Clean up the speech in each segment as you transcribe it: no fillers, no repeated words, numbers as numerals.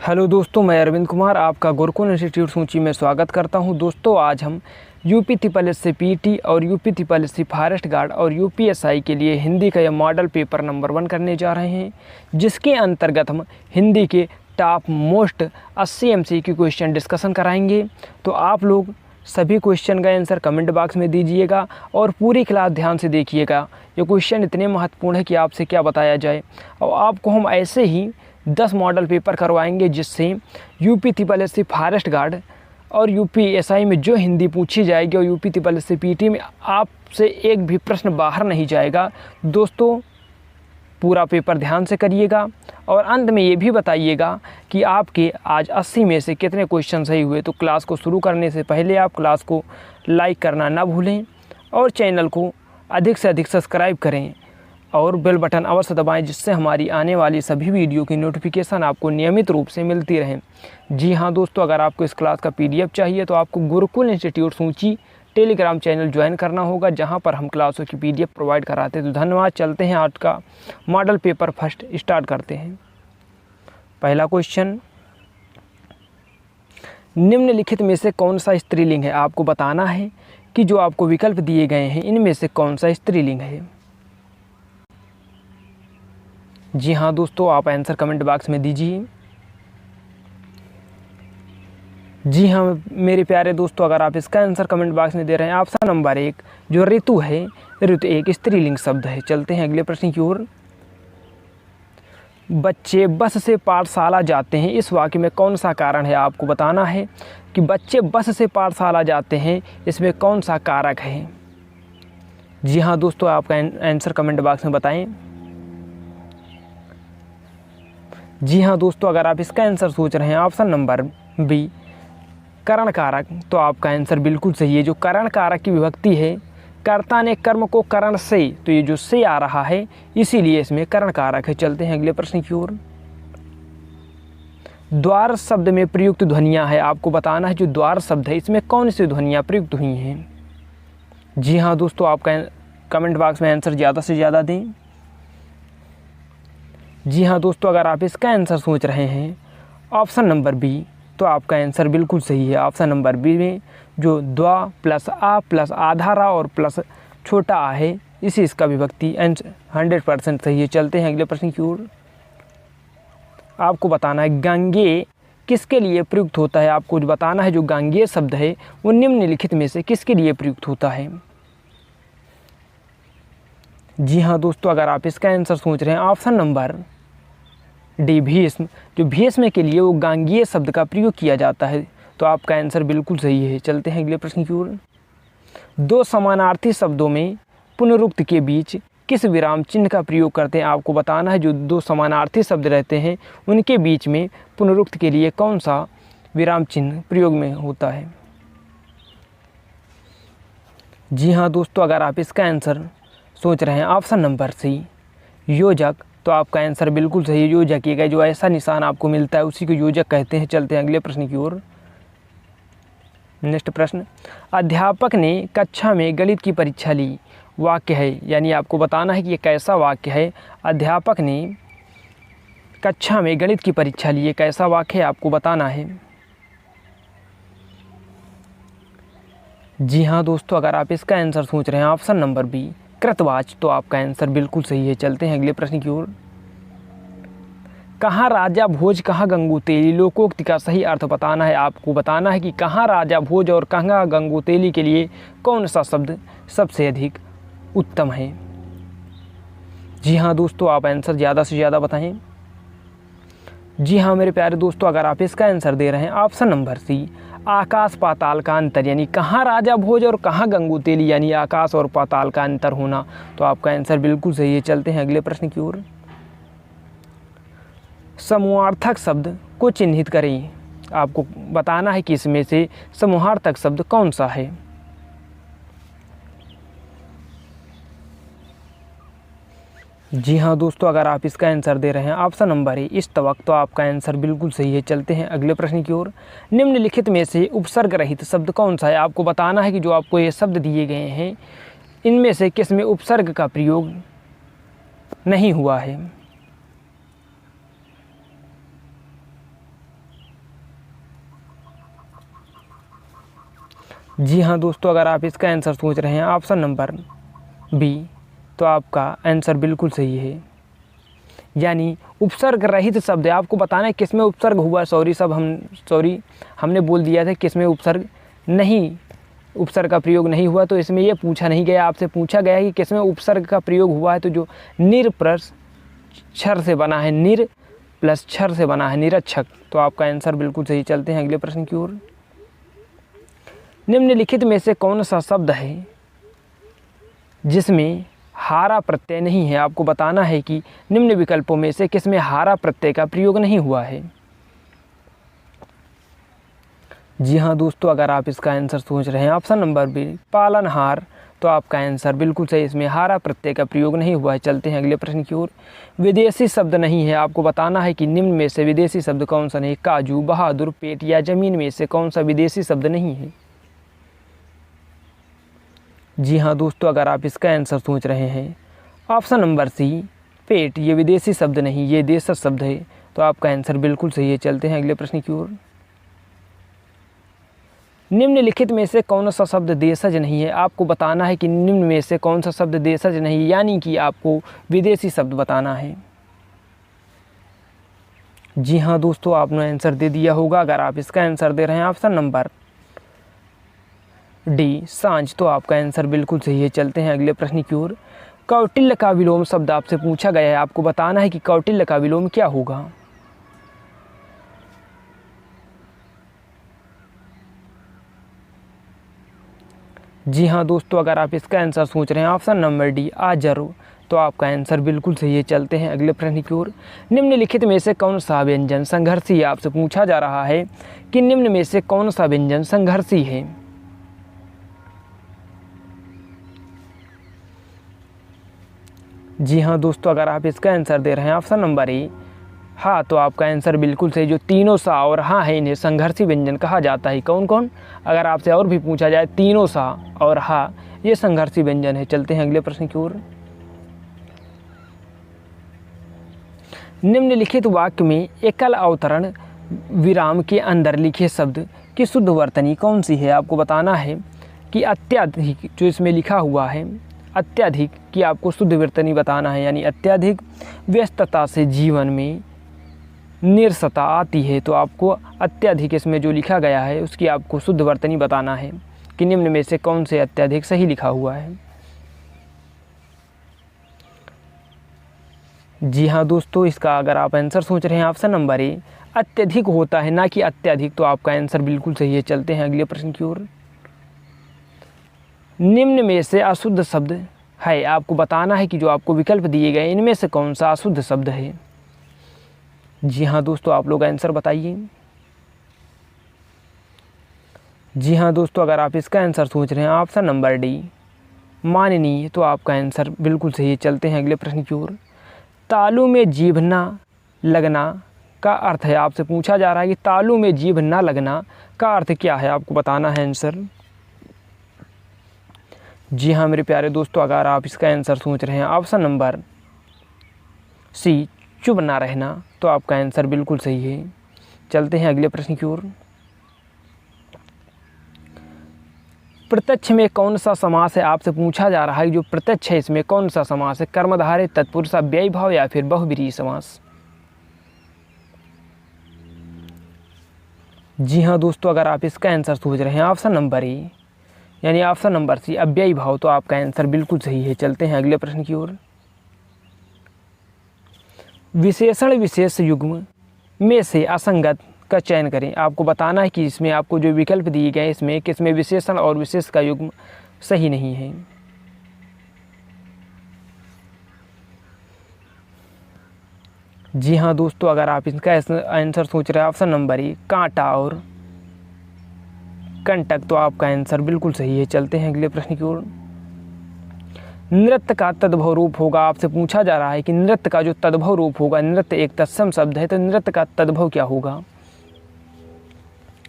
Hello दोस्तों, मैं अरविंद कुमार आपका गुरुकुल इंस्टीट्यूट सूची में स्वागत करता हूं। दोस्तों, आज हम यूपी ट्रिपल एस से पीटी और यूपी ट्रिपल एस से फॉरेस्ट गार्ड और यूपीएसआई के लिए हिंदी का यह मॉडल पेपर नंबर 1 करने जा रहे हैं, जिसके अंतर्गत हम हिंदी के top most 80 MCQ question discussion कराएंगे। तो आप लोग सभी क्वेश्चन का आंसर कमेंट बॉक्स में दीजिएगा और पूरी क्लास ध्यान से देखिएगा। ये क्वेश्चन इतने महत्वपूर्ण है कि आपसे क्या बताया जाए। और आपको हम ऐसे ही 10 मॉडल पेपर करवाएंगे, जिससे UP triple S C forest guard और यूपीएसआई में जो हिंदी पूछी जाएगी और UP triple S C PT में आपसे एक भी प्रश्न बाहर नहीं जाएगा। दोस्तों, पूरा पेपर ध्यान से करिएगा और अंत में ये भी बताइएगा कि आपके आज 80 में से कितने क्वेश्चन सही हुए। तो क्लास को शुरू करने से पहले आप क्लास को लाइक करना ना भूलें और चैनल को अधिक से अधिक सब्सक्राइब करें और बेल बटन अवश्य दबाएं, जिससे हमारी आने वाली सभी वीडियो की नोटिफिकेशन आपको नियमित रूप से मिलती रहें। जी हाँ दोस्तों, अगर आपको इस क्लास का पीडीएफ चाहिए तो आपको गुरुकुल इंस्टीट्यूट सूची टेलीग्राम चैनल ज्वाइन करना होगा, जहां पर हम क्लासों की पीडीएफ प्रोवाइड कराते हैं। तो धन्यवाद। चलते हैं आज का मॉडल पेपर फर्स्ट स्टार्ट करते हैं। पहला क्वेश्चन, निम्नलिखित में से कौन सा स्त्रीलिंग है। आपको बताना है कि जो आपको विकल्प दिए गए हैं इनमें से कौन सा स्त्रीलिंग है। जी हाँ दोस्तों, आप आंसर कमेंट बॉक्स में दीजिए। जी हाँ मेरे प्यारे दोस्तों, अगर आप इसका आंसर कमेंट बॉक्स में दे रहे हैं, ऑप्शन नंबर 1 जो ऋतु है, ऋतु एक स्त्रीलिंग शब्द है। चलते हैं अगले प्रश्न की ओर। बच्चे बस से पाठशाला जाते हैं, इस वाक्य में कौन सा कारण है। आपको बताना है कि बच्चे बस से पाठशाला जाते हैं, इसमें कौन सा कारक है। जी हाँ दोस्तों, आपका आंसर कमेंट बॉक्स में बताएं। जी हाँ दोस्तों, अगर आप इसका आंसर सोच रहे हैं ऑप्शन नंबर बी करण कारक, तो आपका आंसर बिल्कुल सही है। जो करण कारक की विभक्ति है, कर्ता ने कर्म को करण से, तो ये जो से आ रहा है इसीलिए इसमें करण कारक है। चलते हैं अगले प्रश्न की ओर। द्वार शब्द में प्रयुक्त ध्वनियाँ है। आपको बताना है जो द्वार शब्द है इसमें कौन सी ध्वनियाँ प्रयुक्त हुई हैं। जी हाँ दोस्तों, आपका कमेंट बॉक्स में आंसर ज़्यादा से ज़्यादा दें। जी हाँ दोस्तों, अगर आप इसका आंसर सोच रहे हैं ऑप्शन नंबर बी, तो आपका आंसर बिल्कुल सही है। ऑप्शन नंबर बी में जो द्वा प्लस आ प्लस आधा रा और प्लस छोटा आ है, इसी इसका विभक्ति 100% सही है। चलते हैं अगले प्रश्न की ओर। आपको बताना है गांगेय किसके लिए प्रयुक्त होता है। आपको बताना है जो गांगेय शब्द है वो निम्नलिखित में से किसके लिए प्रयुक्त होता है। जी हाँ दोस्तों, अगर आप इसका आंसर सोच रहे हैं ऑप्शन नंबर डी भीष्म, जो भीष्म के लिए वो गांगेय शब्द का प्रयोग किया जाता है, तो आपका आंसर बिल्कुल सही है। चलते हैं अगले प्रश्न की ओर। दो समानार्थी शब्दों में पुनरुक्त के बीच किस विराम चिन्ह का प्रयोग करते हैं। आपको बताना है जो दो समानार्थी शब्द रहते हैं उनके बीच में पुनरुक्त के लिए कौन सा विराम चिन्ह प्रयोग में होता है। जी हाँ दोस्तों, अगर आप इसका आंसर सोच रहे हैं ऑप्शन नंबर सी योजक, तो आपका आंसर बिल्कुल सही है। योजक ये जो ऐसा निशान आपको मिलता है उसी को योजक कहते हैं। चलते हैं अगले प्रश्न की ओर। नेक्स्ट प्रश्न, अध्यापक ने कक्षा में गणित की परीक्षा ली, वाक्य है, यानी आपको बताना है कि ये कैसा वाक्य है। अध्यापक ने कक्षा में गणित की परीक्षा ली, ये कैसा वाक्य है आपको बताना है। जी हाँ दोस्तों, अगर आप इसका आंसर सोच रहे हैं ऑप्शन नंबर बी कृतवाच, तो आपका आंसर बिल्कुल सही है। चलते हैं अगले प्रश्न की ओर। कहाँ राजा भोज कहाँ गंगूतेली, लोकोक्ति का सही अर्थ बताना है। आपको बताना है कि कहाँ राजा भोज और कहाँ गंगूतेली के लिए कौन सा शब्द सबसे अधिक उत्तम है। जी हाँ दोस्तों, आप आंसर ज़्यादा से ज़्यादा बताएं। जी हाँ मेरे प्यारे दोस्तों, अगर आप इसका आंसर दे रहे हैं ऑप्शन नंबर सी आकाश पाताल का अंतर, यानी कहाँ राजा भोज और कहाँ गंगूतेली, यानी आकाश और पाताल का अंतर होना, तो आपका आंसर बिल्कुल सही है। चलते हैं अगले प्रश्न की ओर। समूहार्थक शब्द को चिन्हित करें। आपको बताना है कि इसमें से समूहार्थक शब्द कौन सा है। जी हाँ दोस्तों, अगर आप इसका आंसर दे रहे हैं ऑप्शन नंबर है इस्तवक, तो आपका आंसर बिल्कुल सही है। चलते हैं अगले प्रश्न की ओर। निम्नलिखित में से उपसर्ग रहित शब्द कौन सा है। आपको बताना है कि जो आपको ये शब्द दिए गए हैं इनमें से किस में उपसर्ग का प्रयोग नहीं हुआ है। जी हाँ दोस्तों, अगर आप इसका आंसर सोच रहे हैं ऑप्शन नंबर बी, तो आपका आंसर बिल्कुल सही है। यानी उपसर्ग रहित शब्द है। आपको बताना है किस में उपसर्ग हुआ। हमने बोल दिया था किस में उपसर्ग का प्रयोग नहीं हुआ, तो इसमें ये पूछा नहीं गया। आपसे पूछा गया है कि किस में उपसर्ग का प्रयोग हुआ है, तो जो निर प्लस क्षर से बना है, निर प्लस क्षर से बना है, निरक्षक, तो आपका आंसर बिल्कुल सही। चलते हैं अगले प्रश्न की ओर। निम्नलिखित में से कौन सा शब्द है जिसमें हारा प्रत्यय नहीं है। आपको बताना है कि निम्न विकल्पों में से किसमें हारा प्रत्यय का प्रयोग नहीं हुआ है। जी हाँ दोस्तों, अगर आप इसका आंसर सोच रहे हैं ऑप्शन नंबर बी, पालनहार, तो आपका आंसर बिल्कुल सही। इसमें हारा प्रत्यय का प्रयोग नहीं हुआ है। चलते हैं अगले प्रश्न की ओर। विदेशी शब्द नहीं है। आपको बताना है कि निम्न में से विदेशी शब्द कौन सा नहीं। काजू, बहादुर, पेट या जमीन में से कौन सा विदेशी शब्द नहीं है। जी हाँ दोस्तों, अगर आप इसका आंसर सोच रहे हैं ऑप्शन नंबर सी, पेट, ये विदेशी शब्द नहीं, ये देशज शब्द है, तो आपका आंसर बिल्कुल सही है। चलते हैं अगले प्रश्न की ओर। निम्नलिखित में से कौन सा शब्द देशज नहीं है। आपको बताना है कि निम्न में से कौन सा शब्द देशज नहीं, यानी कि आपको विदेशी शब्द बताना है। जी हाँ दोस्तों, आपने आंसर दे दिया होगा। अगर आप इसका आंसर दे रहे हैं ऑप्शन नंबर डी, सांझ, तो आपका आंसर बिल्कुल सही है। चलते हैं अगले प्रश्न की ओर। कौटिल्य का विलोम शब्द आपसे पूछा गया है। आपको बताना है कि कौटिल्य का विलोम क्या होगा। जी हाँ दोस्तों, अगर आप इसका आंसर सोच रहे हैं ऑप्शन नंबर डी, आजरो, तो आपका आंसर बिल्कुल सही है। चलते हैं अगले प्रश्न की ओर। निम्नलिखित में से कौन सा व्यंजन संघर्षी है। आपसे पूछा जा रहा है कि निम्न में से कौन सा व्यंजन संघर्षी है। जी हाँ दोस्तों, अगर आप इसका आंसर दे रहे हैं ऑप्शन नंबर ए, हाँ, तो आपका आंसर बिल्कुल सही। जो तीनों सा और हाँ है, इन्हें संघर्षी व्यंजन कहा जाता है। कौन कौन, अगर आपसे और भी पूछा जाए, तीनों सा और हाँ, ये संघर्षी व्यंजन है। चलते हैं अगले प्रश्न की ओर। निम्नलिखित वाक्य में एकल अवतरण विराम के अंदर लिखे शब्द की शुद्ध वर्तनी कौन सी है। आपको बताना है कि अत्यधिक, जो इसमें लिखा हुआ है अत्यधिक, की आपको शुद्ध वर्तनी बताना है। यानी अत्यधिक व्यस्तता से जीवन में नीरसता आती है, तो आपको अत्यधिक इसमें जो लिखा गया है उसकी आपको शुद्ध वर्तनी बताना है कि निम्न में से कौन से अत्यधिक सही लिखा हुआ है। जी हाँ दोस्तों, इसका अगर आप आंसर सोच रहे हैं ऑप्शन नंबर ए, अत्यधिक होता है, ना कि अत्यधिक, तो आपका आंसर बिल्कुल सही है। चलते हैं अगले प्रश्न की ओर। निम्न में से अशुद्ध शब्द है। आपको बताना है कि जो आपको विकल्प दिए गए इनमें से कौन सा अशुद्ध शब्द है। जी हाँ दोस्तों, आप लोग आंसर बताइए। जी हाँ दोस्तों, अगर आप इसका आंसर सोच रहे हैं ऑप्शन नंबर डी, माननीय, तो आपका आंसर बिल्कुल सही है। चलते हैं अगले प्रश्न की ओर। तालू में जीभ ना लगना का अर्थ है। आपसे पूछा जा रहा है कि तालू में जीभ ना लगना का अर्थ क्या है। आपको बताना है आंसर। जी हाँ मेरे प्यारे दोस्तों, अगर आप इसका आंसर सोच रहे हैं ऑप्शन नंबर सी, चुप ना रहना, तो आपका आंसर बिल्कुल सही है। चलते हैं अगले प्रश्न की ओर। प्रत्यक्ष में कौन सा समास है। आपसे पूछा जा रहा है जो प्रत्यक्ष है इसमें कौन सा समास है। कर्मधारय, तत्पुरुष, अव्ययी भाव या फिर बहुव्रीहि समास। जी हाँ दोस्तों, अगर आप इसका आंसर सोच रहे हैं ऑप्शन नंबर ए, यानी ऑप्शन नंबर सी, अव्ययी भाव, तो आपका आंसर बिल्कुल सही है। चलते हैं अगले प्रश्न की ओर। विशेषण विशेष युग्म में से असंगत का चयन करें। आपको बताना है कि इसमें आपको जो विकल्प दिए गए इसमें किसमें विशेषण और विशेष का युग्म सही नहीं है। जी हाँ दोस्तों, अगर आप इसका आंसर सोच रहे हैं ऑप्शन नंबर ए, कांटा और कंटक, तो आपका आंसर बिल्कुल सही है। चलते हैं अगले प्रश्न की ओर। नृत्य का तद्भव रूप होगा। आपसे पूछा जा रहा है कि नृत्य का जो तद्भव रूप होगा, नृत्य एक तत्सम शब्द है, तो नृत्य का तद्भव क्या होगा।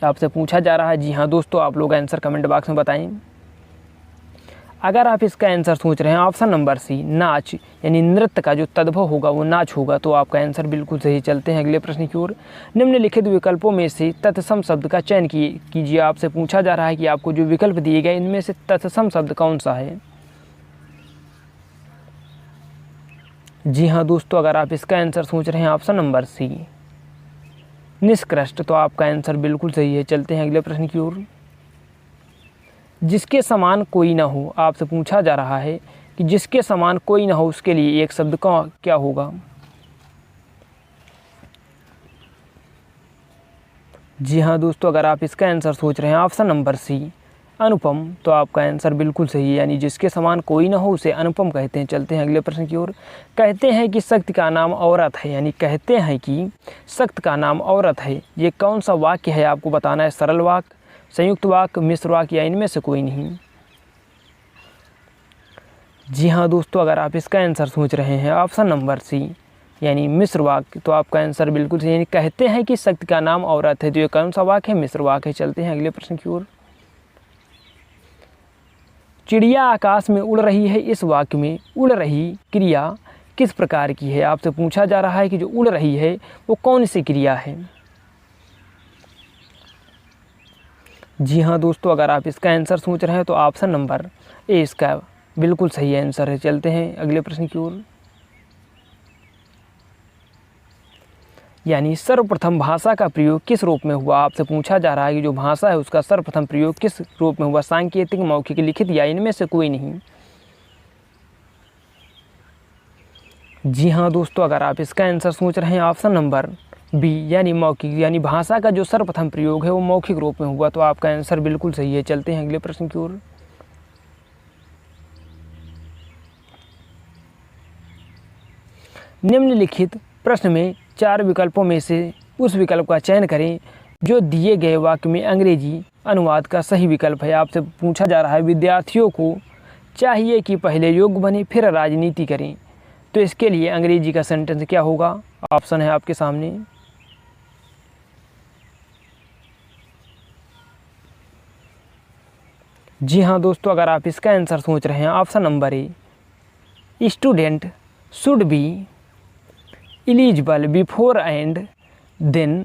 आपसे पूछा जा रहा है। जी हाँ दोस्तों, आप लोग आंसर कमेंट बॉक्स में बताएं। अगर आप इसका आंसर सोच रहे हैं ऑप्शन नंबर सी नाच, यानी नृत्य का जो तद्भव होगा वो नाच होगा, तो आपका आंसर बिल्कुल सही। चलते हैं अगले प्रश्न की ओर। निम्नलिखित विकल्पों में से तत्सम शब्द का चयन कीजिए। आपसे पूछा जा रहा है कि आपको जो विकल्प दिए गए इनमें से तत्सम शब्द कौन सा है। जी हाँ दोस्तों, अगर आप इसका आंसर सोच रहे हैं ऑप्शन नंबर सी निष्कृष्ट, तो आपका आंसर बिल्कुल सही है। चलते हैं अगले प्रश्न की ओर। जिसके समान कोई ना हो, आपसे पूछा जा रहा है कि जिसके समान कोई ना हो उसके लिए एक शब्द का क्या होगा। जी हाँ दोस्तों, अगर आप इसका आंसर सोच रहे हैं ऑप्शन नंबर सी अनुपम, तो आपका आंसर बिल्कुल सही है, यानी जिसके समान कोई ना हो उसे अनुपम कहते हैं। चलते हैं अगले प्रश्न की ओर। कहते हैं कि शक्ति का नाम औरत है, यानी कहते हैं कि शक्ति का नाम औरत है, ये कौन सा वाक्य है आपको बताना है। सरल वाक्य, संयुक्त वाक्य, मिश्र वाक्य या इनमें से कोई नहीं। जी हाँ दोस्तों, अगर आप इसका आंसर सोच रहे हैं ऑप्शन नंबर सी यानी मिश्र वाक्य, तो आपका आंसर बिल्कुल सही, यानी कहते हैं कि शक्ति का नाम औरत है, तो ये कौन सा वाक्य है। मिश्र वाक्य है। चलते हैं अगले प्रश्न की ओर। चिड़िया आकाश में उड़ रही है, इस वाक्य में उड़ रही क्रिया किस प्रकार की है। आपसे पूछा जा रहा है कि जो उड़ रही है वो कौन सी क्रिया है। जी हाँ दोस्तों, अगर आप इसका आंसर सोच रहे हैं तो ऑप्शन नंबर ए इसका बिल्कुल सही आंसर है। चलते हैं अगले प्रश्न की ओर। यानी सर्वप्रथम भाषा का प्रयोग किस रूप में हुआ। आपसे पूछा जा रहा है कि जो भाषा है उसका सर्वप्रथम प्रयोग किस रूप में हुआ। सांकेतिक, मौखिक, लिखित या इनमें से कोई नहीं। जी हाँ दोस्तों, अगर आप इसका आंसर सोच रहे हैं ऑप्शन नंबर बी यानी मौखिक, यानी भाषा का जो सर्वप्रथम प्रयोग है वो मौखिक रूप में हुआ, तो आपका आंसर बिल्कुल सही है। चलते हैं अगले प्रश्न की ओर। निम्नलिखित प्रश्न में 4 विकल्पों में से उस विकल्प का चयन करें जो दिए गए वाक्य में अंग्रेजी अनुवाद का सही विकल्प है। आपसे पूछा जा रहा है विद्यार्थियों को चाहिए कि पहले योग बने फिर राजनीति करें, तो इसके लिए अंग्रेजी का सेंटेंस क्या होगा। ऑप्शन है आपके सामने। जी हाँ दोस्तों, अगर आप इसका आंसर सोच रहे हैं option number A student should be eligible before and then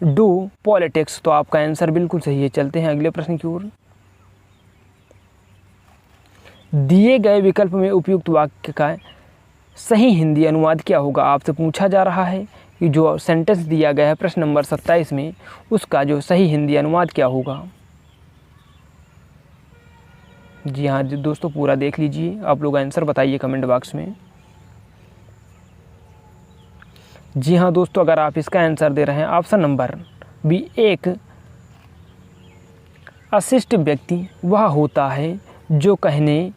do politics, तो आपका आंसर बिल्कुल सही है। चलते हैं अगले प्रश्न की ओर। दिए गए विकल्प में उपयुक्त वाक्य का सही हिंदी अनुवाद क्या होगा। आपसे पूछा जा रहा है कि जो सेंटेंस दिया गया है प्रश्न नंबर 27 में उसका जो सही हिंदी अनुवाद क्या होगा। जी हाँ दोस्तों, पूरा देख लीजिए, आप लोग आंसर बताइए कमेंट बॉक्स में। जी हाँ दोस्तों, अगर आप इसका आंसर दे रहे हैं ऑप्शन नंबर बी एक अशिष्ट व्यक्ति वह होता है जो कहने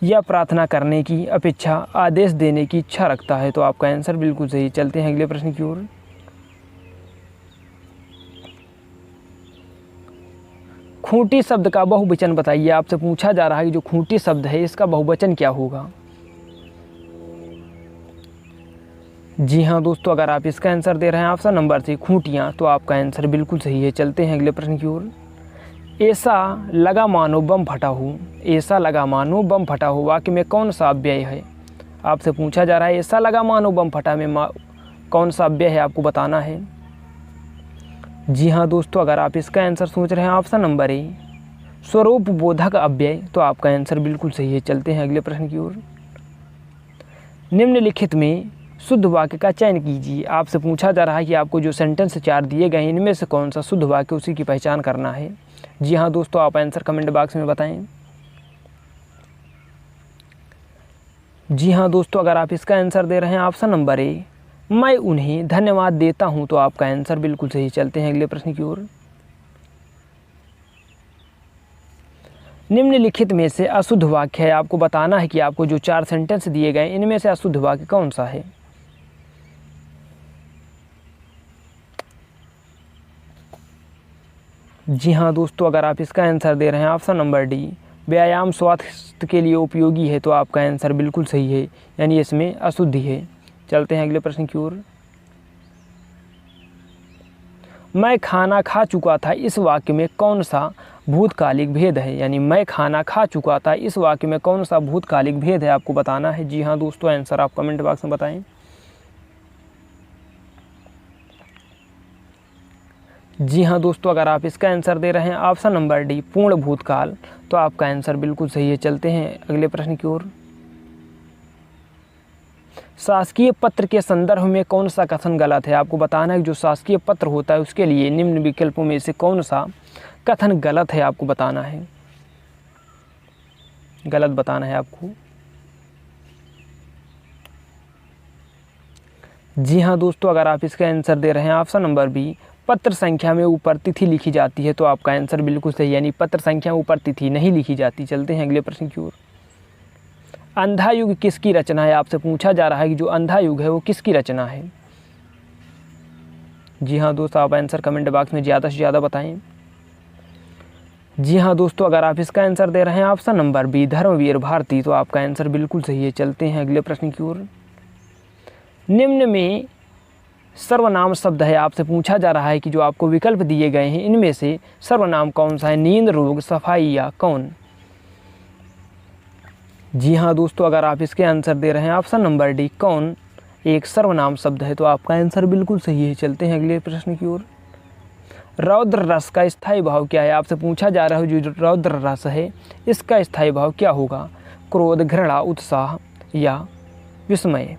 या प्रार्थना करने की अपेक्षा आदेश देने की इच्छा रखता है, तो आपका आंसर बिल्कुल सही। चलते हैं अगले प्रश्न की ओर। खूंटी शब्द का बहुवचन बताइए। आपसे पूछा जा रहा है कि जो खूंटी शब्द है इसका बहुवचन क्या होगा। जी हाँ दोस्तों, अगर आप इसका आंसर दे रहे हैं ऑप्शन नंबर सी खूंटियाँ, तो आपका आंसर बिल्कुल सही है। चलते हैं अगले प्रश्न की ओर। ऐसा लगा मानो बम फटा हो, ऐसा लगा मानो बम फटा हो वाक्य में कौन सा अव्यय है। आपसे पूछा जा रहा है ऐसा लगा मानो बम फटा में कौन सा अव्यय है, आपको बताना है। जी हाँ दोस्तों, अगर आप इसका आंसर सोच रहे हैं ऑप्शन नंबर ए स्वरूप बोधक अव्यय, तो आपका आंसर बिल्कुल सही है। चलते हैं अगले प्रश्न की ओर। निम्नलिखित में शुद्ध वाक्य का चयन कीजिए। आपसे पूछा जा रहा है कि आपको जो सेंटेंस 4 दिए गए इनमें से कौन सा शुद्ध वाक्य उसी की पहचान करना है। जी हाँ दोस्तों, आप आंसर कमेंट बॉक्स में बताएं। जी हाँ दोस्तों, अगर आप इसका आंसर दे रहे हैं ऑप्शन नंबर ए मैं उन्हें धन्यवाद देता हूं, तो आपका आंसर बिल्कुल सही। चलते हैं अगले प्रश्न की ओर। निम्नलिखित में से अशुद्ध वाक्य है, आपको बताना है कि आपको जो 4 सेंटेंस दिए गए इनमें से अशुद्ध वाक्य कौन सा है। जी हाँ दोस्तों, अगर आप इसका आंसर दे रहे हैं ऑप्शन नंबर डी व्यायाम स्वास्थ्य के लिए उपयोगी है, तो आपका आंसर बिल्कुल सही है, यानी इसमें अशुद्धि है। चलते हैं अगले प्रश्न की ओर। मैं खाना खा चुका था, इस वाक्य में कौन सा भूतकालिक भेद है, यानी मैं खाना खा चुका था, इस वाक्य में कौन सा भूतकालिक भेद है आपको बताना है। जी हाँ दोस्तों, आंसर आप कमेंट बॉक्स में बताएं। जी हाँ दोस्तों, अगर आप इसका आंसर दे रहे हैं ऑप्शन नंबर डी पूर्ण भूतकाल, तो आपका आंसर बिल्कुल सही है। चलते हैं अगले प्रश्न की ओर। शासकीय पत्र के संदर्भ में कौन सा कथन गलत है, आपको बताना है कि जो शासकीय पत्र होता है उसके लिए निम्न विकल्पों में से कौन सा कथन गलत है, आपको बताना है, गलत बताना है आपको। जी हाँ दोस्तों, अगर आप इसका आंसर दे रहे हैं ऑप्शन नंबर बी पत्र संख्या में ऊपर तिथि लिखी जाती है, तो आपका आंसर बिल्कुल सही, यानी पत्र संख्या में ऊपर तिथि नहीं लिखी जाती। चलते हैं अगले प्रश्न की ओर। अंधा युग किसकी रचना है, आपसे पूछा जा रहा है कि जो अंधा युग है वो किसकी रचना है। जी हाँ दोस्तों, आप आंसर कमेंट बॉक्स में ज़्यादा से ज़्यादा बताएं। जी हाँ दोस्तों, अगर आप इसका आंसर दे रहे हैं option number B Dharamvir Bharati, तो आपका आंसर बिल्कुल सही है। चलते हैं अगले प्रश्न की ओर। निम्न में सर्वनाम शब्द है, आपसे पूछा जा रहा है कि जो आपको विकल्प दिए गए हैं इनमें से सर्वनाम कौन सा है, नींद, रोग, सफाई या कौन। जी हाँ दोस्तों, अगर आप इसके आंसर दे रहे हैं ऑप्शन नंबर डी कौन एक सर्वनाम शब्द है, तो आपका आंसर बिल्कुल सही है। चलते हैं अगले प्रश्न की ओर। रौद्र रस का स्थायी भाव क्या है, आपसे पूछा जा रहा है जो रौद्र रस है इसका स्थायी भाव क्या होगा, क्रोध, घृणा, उत्साह या विस्मय।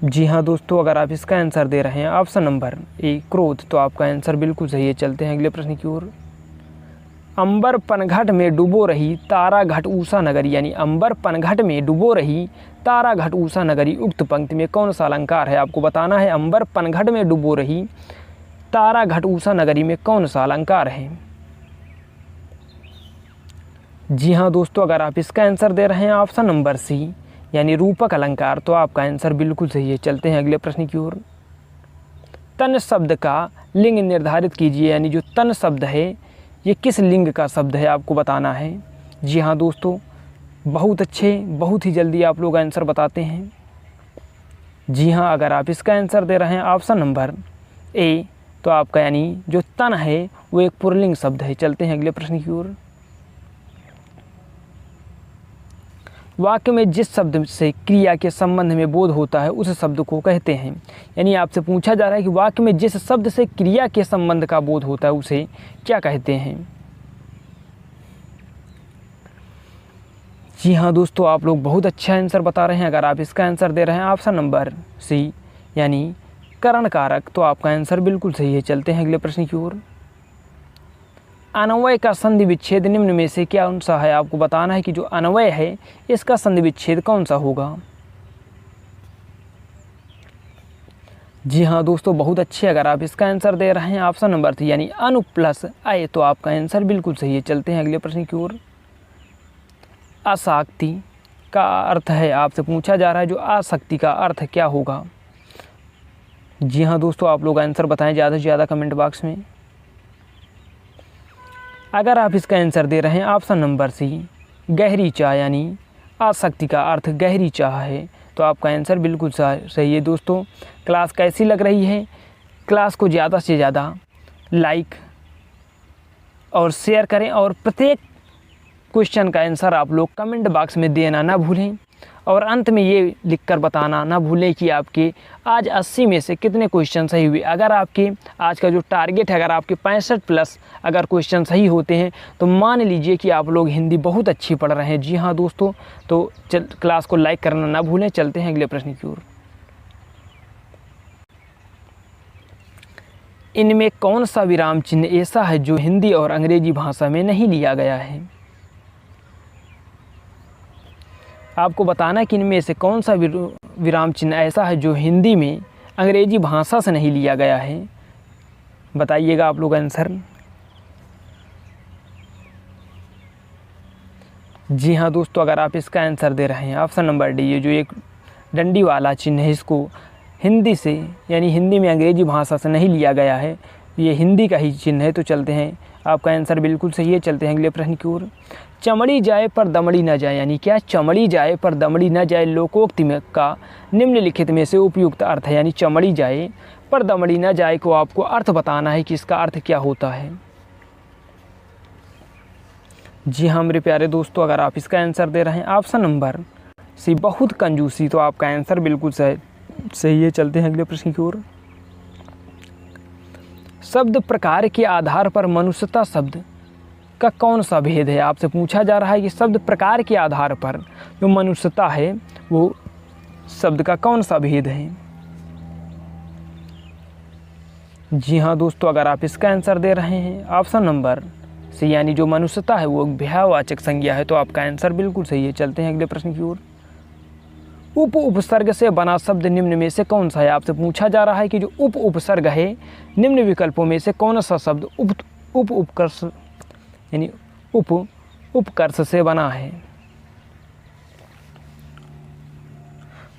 जी हाँ दोस्तों, अगर आप इसका आंसर दे रहे हैं ऑप्शन नंबर ए क्रोध, तो आपका आंसर बिल्कुल सही है। चलते हैं अगले प्रश्न की ओर। अंबर पनघट में डूबो रही तारा घट ऊषा नगरी, यानी अंबर पनघट में डूबो रही तारा घट ऊषा नगरी, उक्त पंक्ति में कौन सा अलंकार है, आपको बताना है। अंबर पनघट में डूबो रही तारा घट ऊषा नगरी में कौन सा अलंकार है। जी हाँ दोस्तों, अगर आप इसका आंसर दे रहे हैं ऑप्शन नंबर सी यानी रूपक अलंकार, तो आपका आंसर बिल्कुल सही है। चलते हैं अगले प्रश्न की ओर। तन शब्द का लिंग निर्धारित कीजिए, यानी जो तन शब्द है ये किस लिंग का शब्द है, आपको बताना है। जी हाँ दोस्तों, बहुत अच्छे, बहुत ही जल्दी आप लोग आंसर बताते हैं। जी हाँ, अगर आप इसका आंसर दे रहे हैं ऑप्शन नंबर ए, तो आपका यानी जो तन है वो एक पुल्लिंग शब्द है। चलते हैं अगले प्रश्न की ओर। वाक्य में जिस शब्द से क्रिया के संबंध में बोध होता है उस शब्द को कहते हैं, यानी आपसे पूछा जा रहा है कि वाक्य में जिस शब्द से क्रिया के संबंध का बोध होता है उसे क्या कहते हैं। जी हाँ दोस्तों, आप लोग बहुत अच्छा आंसर बता रहे हैं। अगर आप इसका आंसर दे रहे हैं ऑप्शन नंबर सी यानी करण कारक, तो आपका आंसर बिल्कुल सही है। चलते हैं अगले प्रश्न की ओर। अन्वय का संधि विच्छेद निम्न में से क्या कौन सा है, आपको बताना है कि जो अन्वय है इसका संधि विच्छेद कौन सा होगा। जी हाँ दोस्तों, बहुत अच्छे। अगर आप इसका आंसर दे रहे हैं ऑप्शन नंबर 3 यानी अनु प्लस अय, तो आपका आंसर बिल्कुल सही है। चलते हैं अगले प्रश्न की ओर। आसक्ति का अर्थ है, आपसे पूछा जा रहा है जो आसक्ति का अर्थ क्या होगा। जी हाँ दोस्तों, आप लोग आंसर बताएं ज़्यादा से ज़्यादा कमेंट बॉक्स में। अगर आप इसका आंसर दे रहे हैं ऑप्शन नंबर सी गहरी चाह, यानी आसक्ति का अर्थ गहरी चाह है, तो आपका आंसर बिल्कुल सही है। दोस्तों, क्लास कैसी लग रही है, क्लास को ज़्यादा से ज़्यादा लाइक और शेयर करें और प्रत्येक क्वेश्चन का आंसर आप लोग कमेंट बॉक्स में देना ना भूलें और अंत में ये लिखकर बताना ना भूलें कि आपके आज 80 में से कितने क्वेश्चन सही हुए। अगर आपके आज का जो टारगेट है, अगर आपके 65 प्लस अगर क्वेश्चन सही होते हैं तो मान लीजिए कि आप लोग हिंदी बहुत अच्छी पढ़ रहे हैं। जी हाँ दोस्तों, तो क्लास को लाइक करना ना भूलें। चलते हैं अगले प्रश्न की ओर। इनमें कौन सा विराम चिन्ह ऐसा है जो हिंदी और अंग्रेजी भाषा में नहीं लिया गया है। आपको बताना है कि इनमें से कौन सा विराम चिन्ह ऐसा है जो हिंदी में अंग्रेजी भाषा से नहीं लिया गया है। बताइएगा आप लोग आंसर। जी हाँ दोस्तों, अगर आप इसका आंसर दे रहे हैं ऑप्शन नंबर डी, ये जो एक डंडी वाला चिन्ह है इसको हिंदी से यानी हिंदी में अंग्रेजी भाषा से नहीं लिया गया है, ये हिंदी का ही चिन्ह है। तो चलते हैं आपका आंसर बिल्कुल सही है। चलते हैं अगले प्रश्न की ओर। चमड़ी जाए पर दमड़ी न जाए, यानी क्या? चमड़ी जाए पर दमड़ी न जाए लोकोक्ति में का निम्नलिखित में से उपयुक्त अर्थ है। यानी चमड़ी जाए पर दमड़ी न जाए को आपको अर्थ बताना है कि इसका अर्थ क्या होता है। जी हाँ मेरे प्यारे दोस्तों, अगर आप इसका आंसर दे रहे हैं ऑप्शन नंबर सी बहुत कंजूसी, तो आपका आंसर बिल्कुल सही है। चलते हैं अगले प्रश्न की ओर। शब्द प्रकार के आधार पर मनुष्यता शब्द का कौन सा भेद है? आपसे पूछा जा रहा है कि शब्द प्रकार के आधार पर जो मनुष्यता है वो शब्द का कौन सा भेद है। जी हाँ दोस्तों, अगर आप इसका आंसर दे रहे हैं ऑप्शन नंबर सी, यानी जो मनुष्यता है वो भयावाचक संज्ञा है, तो आपका आंसर बिल्कुल सही है। चलते हैं अगले प्रश्न की ओर। उप उपसर्ग से बना शब्द निम्न में से कौन सा है? आपसे पूछा जा रहा है कि जो उप उपसर्ग है निम्न विकल्पों में से कौन सा शब्द उपकर्ष यानी उपकर्ष से बना है।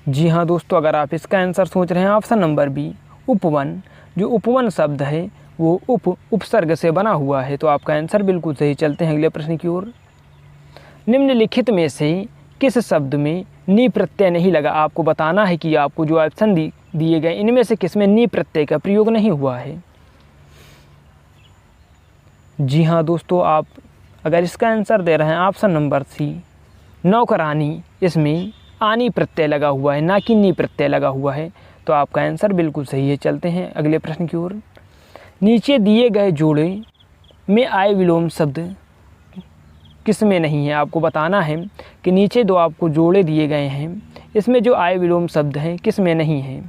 जी हाँ दोस्तों, अगर आप इसका आंसर सोच रहे हैं ऑप्शन नंबर बी उपवन, जो उपवन शब्द है वो उपसर्ग से बना हुआ है, तो आपका आंसर बिल्कुल सही। चलते हैं अगले प्रश्न की ओर। निम्नलिखित में से किस शब्द में नी प्रत्यय नहीं लगा? आपको बताना है कि आपको जो ऑप्शन दिए गए इनमें से किसमें नी प्रत्यय का प्रयोग नहीं हुआ है। जी हाँ दोस्तों, आप अगर इसका आंसर दे रहे हैं ऑप्शन नंबर सी नौकरानी, इसमें आनी प्रत्यय लगा हुआ है, ना कि नी प्रत्यय लगा हुआ है, तो आपका आंसर बिल्कुल सही है। चलते हैं अगले प्रश्न की ओर। नीचे दिए गए जोड़े में आय विलोम शब्द किस में नहीं है? आपको बताना है कि नीचे दो आपको जोड़े दिए गए हैं, इसमें जो आय विलोम शब्द हैं किस में नहीं है।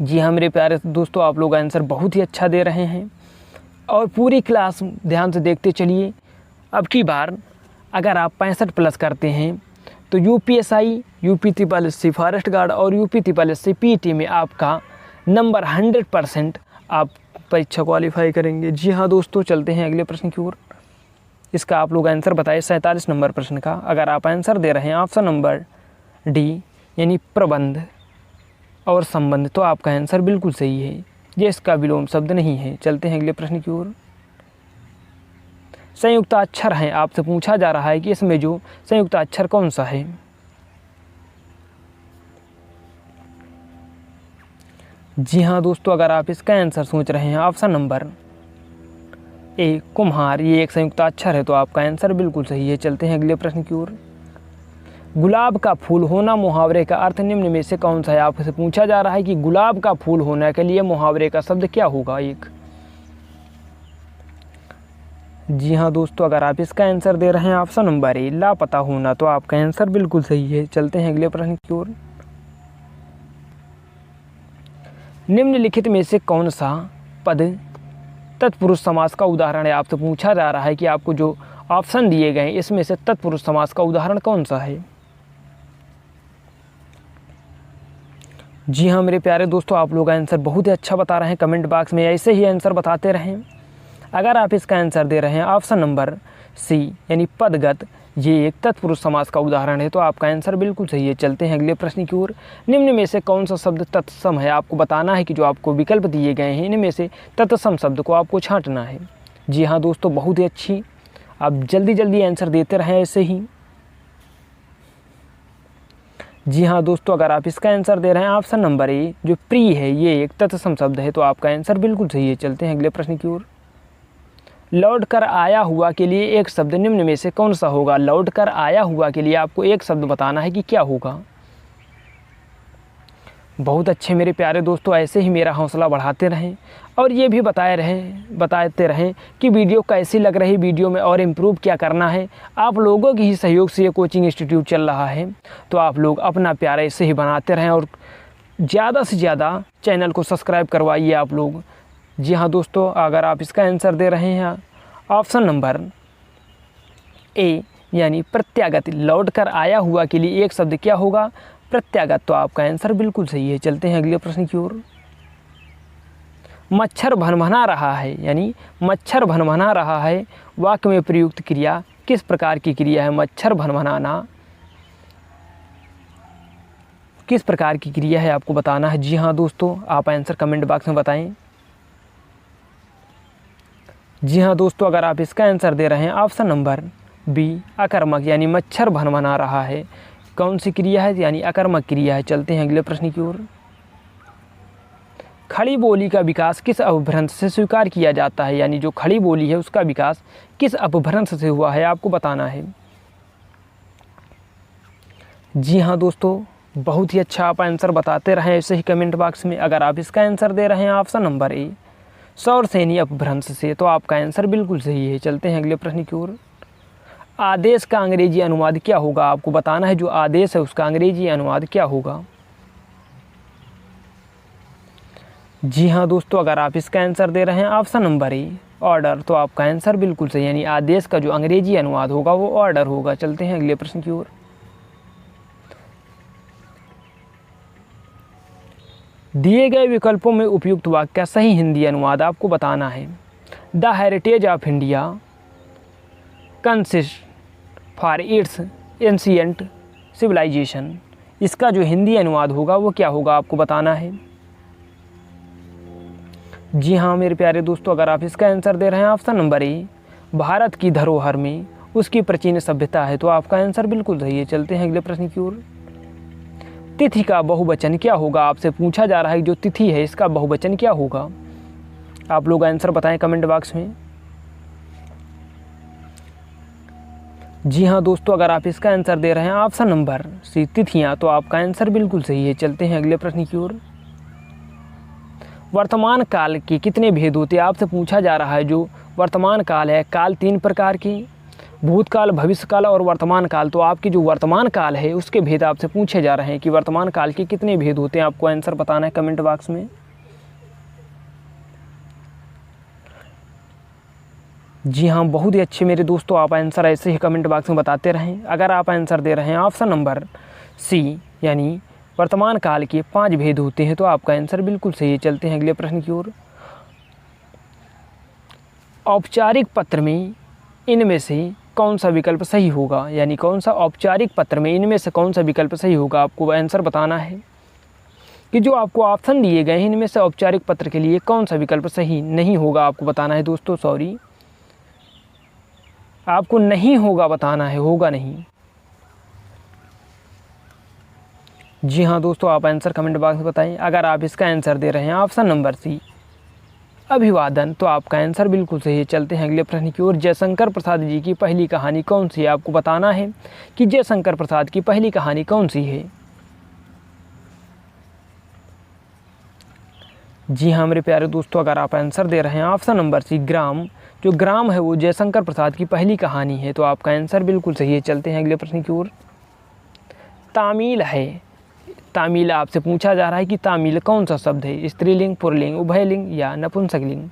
जी हाँ मेरे प्यारे दोस्तों, आप लोग आंसर बहुत ही अच्छा दे रहे हैं और पूरी क्लास ध्यान से देखते चलिए। अब की बार अगर आप 65 प्लस करते हैं तो UPSI, UP triple SC forest guard और यूपी ट्रिपल एससी पीटी में आपका नंबर 100% आप परीक्षा क्वालिफाई करेंगे। जी हाँ दोस्तों, चलते हैं अगले प्रश्न की ओर। इसका आप लोग आंसर बताइए 47 नंबर प्रश्न का। अगर आप आंसर दे रहे हैं ऑप्शन नंबर डी यानी प्रबंध और संबंध, तो आपका आंसर बिल्कुल सही है, ये इसका विलोम शब्द नहीं है। चलते हैं अगले प्रश्न की ओर। संयुक्त अक्षर हैं, आपसे पूछा जा रहा है कि इसमें जो संयुक्त अक्षर कौन सा है। जी हाँ दोस्तों, अगर आप इसका आंसर सोच रहे हैं ऑप्शन नंबर ए कुम्हार, ये एक संयुक्त अक्षर है, तो आपका आंसर बिल्कुल सही है। चलते हैं अगले प्रश्न की ओर। गुलाब का फूल होना मुहावरे का अर्थ निम्न में से कौन सा है? आपसे पूछा जा रहा है कि गुलाब का फूल होने के लिए मुहावरे का शब्द क्या होगा एक। जी हाँ दोस्तों, अगर आप इसका आंसर दे रहे हैं ऑप्शन नंबर ए लापता होना, तो आपका आंसर बिल्कुल सही है। चलते हैं अगले प्रश्न की ओर। निम्नलिखित में से कौन सा पद तत्पुरुष समास का उदाहरण है? आपसे पूछा जा रहा है कि आपको जो ऑप्शन दिए गए इसमें से तत्पुरुष समास का उदाहरण कौन सा है। जी हाँ मेरे प्यारे दोस्तों, आप लोग आंसर बहुत ही अच्छा बता रहे हैं। कमेंट बॉक्स में ऐसे ही आंसर बताते रहें। अगर आप इसका आंसर दे रहे हैं ऑप्शन नंबर सी यानी पदगत, ये एक तत्पुरुष समास का उदाहरण है, तो आपका आंसर बिल्कुल सही है। चलते हैं अगले प्रश्न की ओर। निम्न में से कौन सा शब्द तत्सम है? आपको बताना है कि जो आपको विकल्प दिए गए हैं इनमें से तत्सम शब्द को आपको छांटना है। जी हाँ दोस्तों, बहुत ही अच्छी, आप जल्दी जल्दी आंसर देते रहें ऐसे ही। जी हाँ दोस्तों, अगर आप इसका आंसर दे रहे हैं ऑप्शन नंबर ए जो प्रिय है, ये एक तत्सम शब्द है, तो आपका आंसर बिल्कुल सही है। चलते हैं अगले प्रश्न की ओर। लौट कर आया हुआ के लिए एक शब्द निम्न में से कौन सा होगा? लौट कर आया हुआ के लिए आपको एक शब्द बताना है कि क्या होगा। बहुत अच्छे मेरे प्यारे दोस्तों, ऐसे ही मेरा हौसला बढ़ाते रहें और ये भी बताते रहें कि वीडियो कैसी लग रही, वीडियो में और इम्प्रूव क्या करना है। आप लोगों के ही सहयोग से ये कोचिंग इंस्टीट्यूट चल रहा है, तो आप लोग अपना प्यार ऐसे ही बनाते रहें और ज़्यादा से ज़्यादा चैनल को सब्सक्राइब करवाइए आप लोग। जी हाँ दोस्तों, अगर आप इसका आंसर दे रहे हैं ऑप्शन नंबर ए यानी प्रत्यागत, लौट कर आया हुआ के लिए एक शब्द क्या होगा? प्रत्यागत, तो आपका आंसर बिल्कुल सही है। चलते हैं अगले प्रश्न की ओर। मच्छर भनभना रहा है, यानी मच्छर भनभना रहा है वाक्य में प्रयुक्त क्रिया किस प्रकार की क्रिया है? मच्छर भनभनाना किस प्रकार की क्रिया है आपको बताना है। जी हाँ दोस्तों, आप आंसर कमेंट बॉक्स में बताएं। जी हाँ दोस्तों, अगर आप इसका आंसर दे रहे हैं ऑप्शन नंबर बी अकर्मक यानी मच्छर भनभना रहा है, कौन सी क्रिया है? यानी अकर्मक क्रिया है। चलते हैं अगले प्रश्न की ओर। खड़ी बोली का विकास किस अपभ्रंश से स्वीकार किया जाता है? यानी जो खड़ी बोली है उसका विकास किस अपभ्रंश से हुआ है, आपको बताना है। जी हाँ दोस्तों, बहुत ही अच्छा आप आंसर बताते रहें ऐसे ही कमेंट बॉक्स में। अगर आप इसका आंसर दे रहे हैं ऑप्शन नंबर ए सौरसेनी अपभ्रंश से, तो आपका आंसर बिल्कुल सही है। चलते हैं अगले प्रश्न की ओर। आदेश का अंग्रेजी अनुवाद क्या होगा, आपको बताना है। जो आदेश है उसका अंग्रेजी अनुवाद क्या होगा? जी हाँ दोस्तों, अगर आप इसका आंसर दे रहे हैं ऑप्शन नंबर ए ऑर्डर, तो आपका आंसर बिल्कुल सही, यानी आदेश का जो अंग्रेजी अनुवाद होगा वो ऑर्डर होगा। चलते हैं अगले प्रश्न की ओर। दिए गए विकल्पों में उपयुक्त वाक्य का सही हिंदी अनुवाद आपको बताना है। The heritage of India consist for its ancient civilisation, इसका जो हिंदी अनुवाद होगा वो क्या होगा, आपको बताना है। जी हाँ मेरे प्यारे दोस्तों, अगर आप इसका आंसर दे रहे हैं ऑप्शन नंबर ए भारत की धरोहर में उसकी प्राचीन सभ्यता है, तो आपका आंसर बिल्कुल सही है। चलते हैं अगले प्रश्न की ओर। तिथि का बहुवचन क्या होगा, आपसे पूछा जा रहा है जो तिथि है इसका बहुवचन क्या होगा। आप लोग आंसर बताएं कमेंट बॉक्स में। जी हाँ दोस्तों, अगर आप इसका आंसर दे रहे हैं ऑप्शन नंबर सी तिथियां, तो आपका आंसर बिल्कुल सही है। चलते हैं अगले प्रश्न की ओर। वर्तमान काल के कितने भेद होते हैं, आपसे पूछा जा रहा है। जो वर्तमान काल है, काल 3 प्रकार की, भूतकाल, भविष्यकाल और वर्तमान काल। तो आपकी जो वर्तमान काल है उसके भेद आपसे पूछे जा रहे हैं कि वर्तमान काल के कितने भेद होते हैं, आपको आंसर बताना है कमेंट बॉक्स में। जी हाँ, बहुत ही अच्छे मेरे दोस्तों, आप आंसर ऐसे ही कमेंट बॉक्स में बताते रहें। अगर आप आंसर दे रहे हैं ऑप्शन नंबर सी यानी वर्तमान काल के 5 भेद होते हैं, तो आपका आंसर बिल्कुल सही है। चलते हैं अगले प्रश्न की ओर। औपचारिक पत्र में इनमें से कौन सा विकल्प सही होगा, यानी कौन सा औपचारिक पत्र में इनमें से कौन सा विकल्प सही होगा, आपको आंसर बताना है। कि जो आपको ऑप्शन दिए गए हैं इनमें से औपचारिक पत्र के लिए कौन सा विकल्प सही नहीं होगा, आपको बताना है दोस्तों। सॉरी, आपको नहीं होगा बताना है, होगा नहीं। जी हाँ दोस्तों, आप आंसर कमेंट बॉक्स में बताएं। अगर आप इसका आंसर दे रहे हैं ऑप्शन नंबर सी अभिवादन, तो आपका आंसर बिल्कुल सही है। चलते हैं अगले प्रश्न की ओर। जयशंकर प्रसाद जी की पहली कहानी कौन सी है, आपको बताना है कि जयशंकर प्रसाद की पहली कहानी कौन सी है। जी हाँ मेरे प्यारे दोस्तों, अगर आप आंसर दे रहे हैं ऑप्शन नंबर सी ग्राम, जो ग्राम है वो जयशंकर प्रसाद की पहली कहानी है, तो आपका आंसर बिल्कुल सही है। चलते हैं अगले प्रश्न की ओर। तामील है, तामील आपसे पूछा जा रहा है कि तामील कौन सा शब्द है, स्त्रीलिंग, पुल्लिंग, उभयलिंग या नपुंसकलिंग।